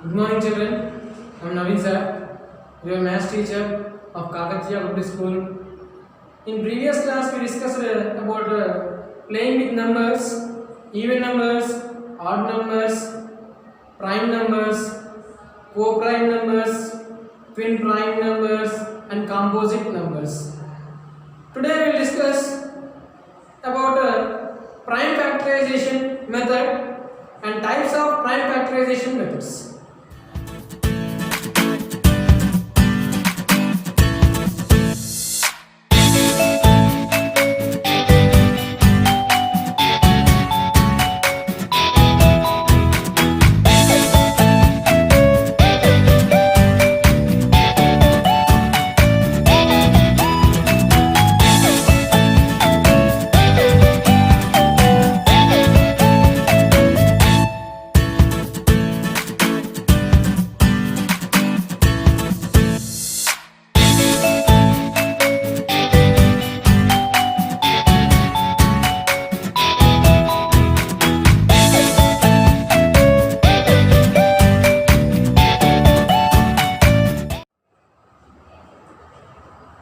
Good morning, children. I am Naveen sir, your maths teacher of Kakatiya Public School. In previous class, we discussed about playing with numbers, even numbers, odd numbers, prime numbers, co-prime numbers, twin prime numbers, and composite numbers. Today, we will discuss about prime factorization method and types of prime factorization methods.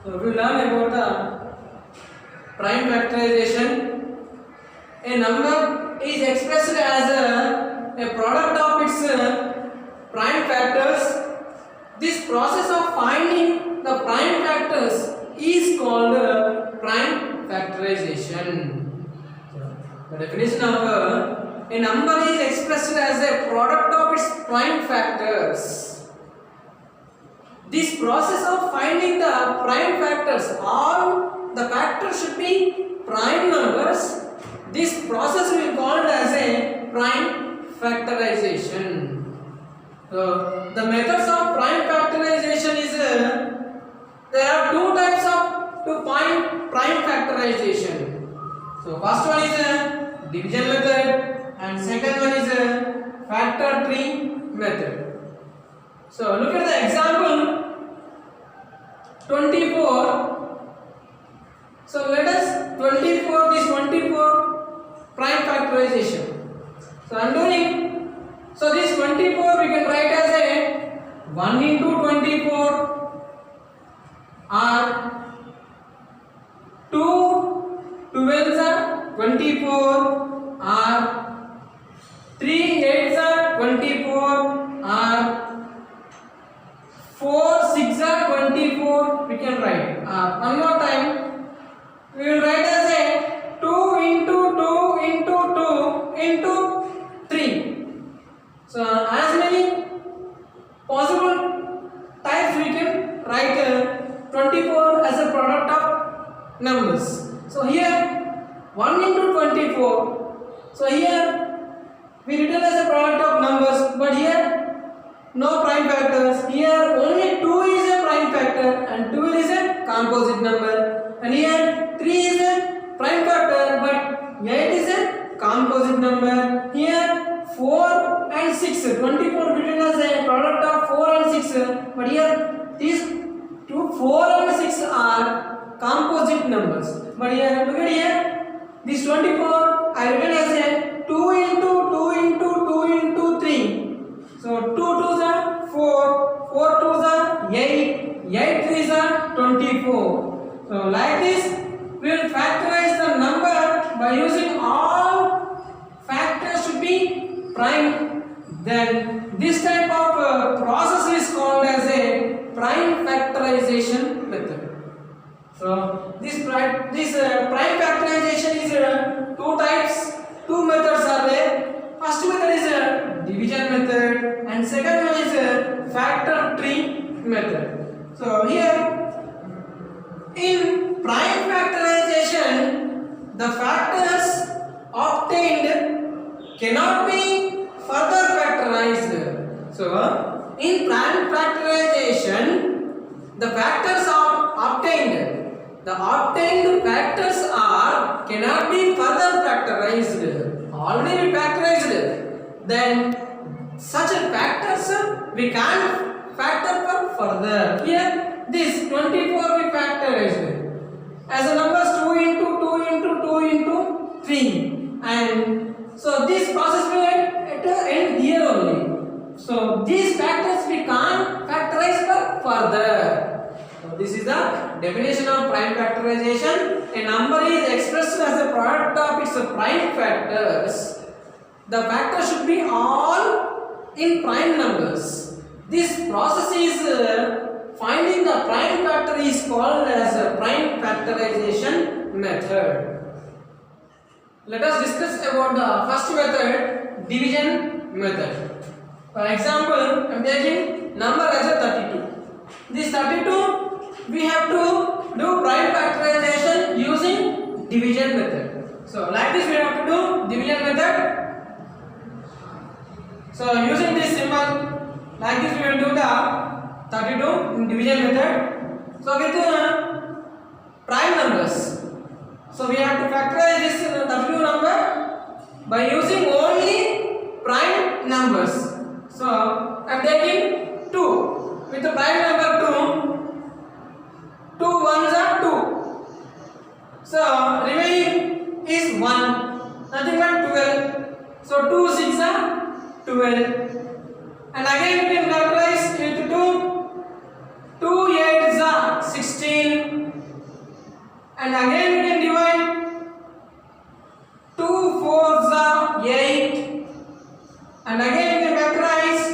So we learn about the prime factorization. A number is expressed as a product of its prime factors. This process of finding the prime factors is called prime factorization. The definition of a number is expressed as a product of its prime factors. This process of finding the prime factors, all the factors should be prime numbers. This process will be called as a prime factorization. So, the methods of prime factorization is there are two types of to find prime factorization. So, first one is division method, and second one is factor tree method. So look at the example 24. So let us 24 this 24 prime factorization. So I am doing, so this 24 we can write as a 1 into 24 or 2 12s are 24 or 3 8s are 24 or 4 6 are 24 we can write. One more time we will write as a 2 into 2 into 2 into 3. So as many possible types we can write 24 as a product of numbers. So here 1 into 24. So here we written as a product of numbers, but here no prime factors. Here only 2 is a prime factor and 12 is a composite number, and here 3 is a prime factor but 8 is a composite number. Here 4 and 6, 24 written as a product of 4 and 6, but here these 4 and 6 are composite numbers. But here look at here, this 24 I written as a 2 into 2 into 2 into 3. So 2 2s are 4, 4 2s are 8, 8 3s are 24. So like this we will factorize the number by using all factors should be prime. Then this type of process is called as a prime factorization method. So this prime factorization is two types, two methods are there. First method is division method and second one is factor tree method. So here in prime factorization the factors obtained cannot be further factorized. So in prime factorization the factors are obtained, the obtained factors are cannot be further factorized, already factorized. Then such a factors we can't factor for further. Here this 24 we factorized as a numbers 2 into 2 into 2 into 3, and so this process will end here So these factors we can't factorize further. So this is the definition of prime factorization. A number is expressed as a product of its prime factors. The factors should be all in prime numbers. This process is finding the prime factor is called as a prime factorization method. Let us discuss about the first method, division method. For example, I am taking number as a 32. This 32 we have to do prime factorization using division method. So like this we have to do division method. So using this symbol, like this we will do the 32 in division method. So with prime numbers. So we have to factorize this 32 number by using only prime numbers. So I am taking 2 with the prime number 2. 2 ones are 2. So remaining is 1. Nothing but 12. So 2 6 are 12. And again we can factorize with 2. 2 8 are 16. And again we can divide. 2 4s are 8. And again we can factorize.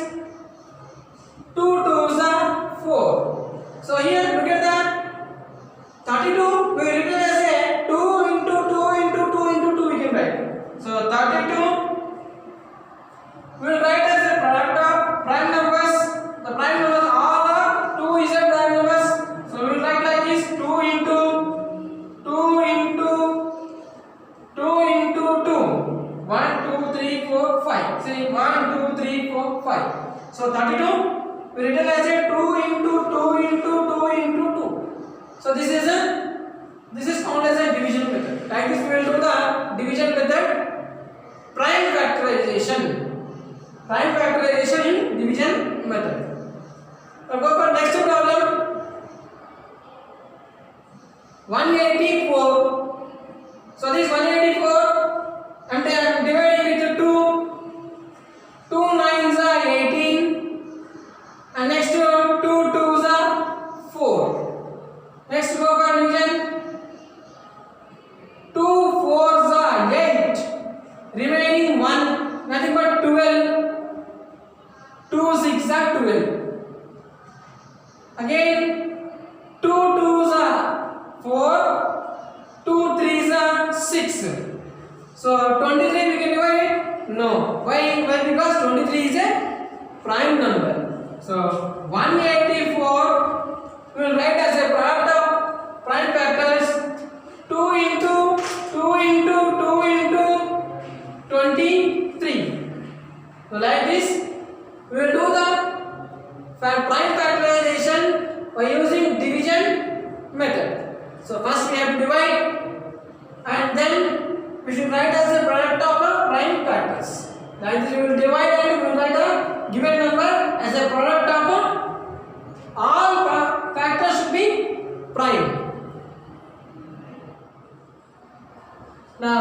2 2s are 4. So here look at that. 32 we will written as a 2 into 2 into 2 into 2 we can write. So 32 we will write as a product of prime numbers. The prime numbers all are 2 is a prime numbers. So we will write like this: 2 into 2 into 2 into 2. 1 2 3 4 5. See 1 2 3 4 5. So 32 we written as a 2 into 2 into 2 into 2. So this is called as a division method. Like this we will do the division method, prime factorization. Prime factorization in division method. Now go for next problem. 184. So this 184 and I am dividing with 2. 2 9s are 18. And next 2 2s are 4. Next go for division. 2 4s are 8. Remaining 1. Nothing but 12. 2 6 are 12. Again 2 2s are 4. 2 3s are 6. So 23 we can divide it? No. Why? Because 23 is a prime number. So 184 we will write as a product of prime factors. 2 into 2 into 2 into 23. So like this we will do the prime factorization by using division method. So first we have to divide and then we should write as a product of prime factors. Like this we will divide and we will write a given number as a product of all factors should be prime. Now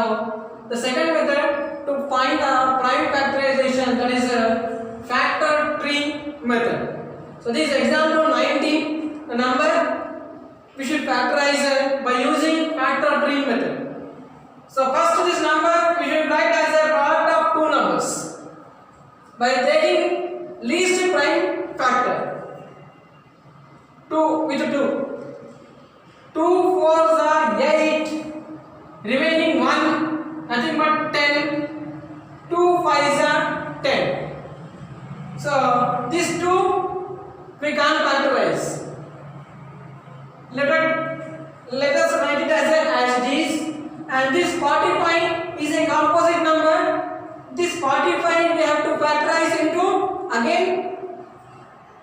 the second method to find the prime factorization, that is a factor tree method. So this is example 19, the number we should factorize by using factor tree method. So first this number we should write as a product of two numbers by taking least prime factor. 2 with 2. 2 4s are 8. Remaining 1, nothing but 10. 2 5s are 10. So these two we can't factorize. Let us write it as it is. And this 45 is a composite number. This 45 we have to factorize into again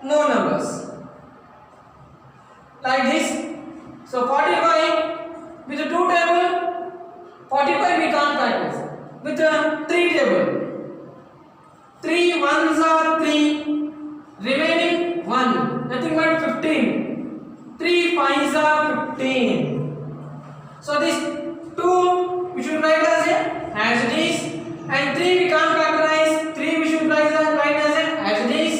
more numbers. Like this. So 45 with a 2 table, 45 we can't factorize. With a 3 table, 3 ones are 3. Remaining 1, nothing but 15. 3 5s are 15. So this 2 we should write as it is, and 3 we can't factorize. 3 we should write as it is.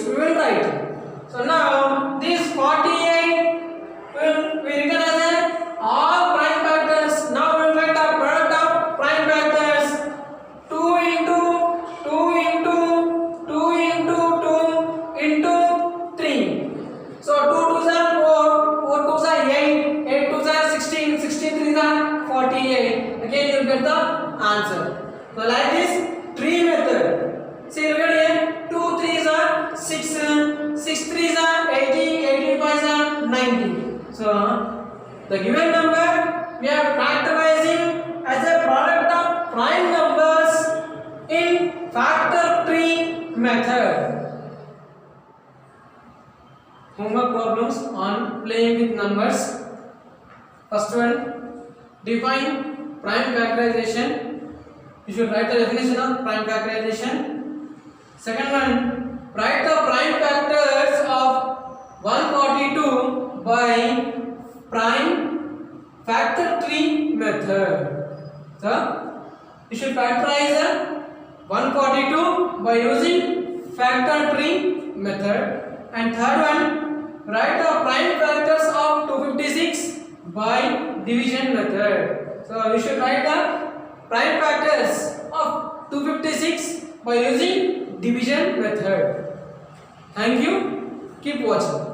we will write. So now this 48 will be written as all prime factors. Now we will write the product of prime factors. 2 into 2 into 2 into 2 into 3. So 2 2s are 4, 4 2s are 8, 8 2s are 16, 16 3s are 48. Again you will get the answer. So like this tree method. See look at here, 2 3s are 6, 6 3s are 80, 80 5s are 90. So the given number we are factorizing as a product of prime numbers in factor tree method. Homework problems on playing with numbers. First one, define prime factorization. You should write the definition of prime factorization. Second one, write the prime factors of 142 by prime factor tree method. So, you should factorize 142 by using factor tree method. And third one, write the prime factors of 256 by division method. So, you should write the prime factors of 256 by using division method. Thank you. Keep watching.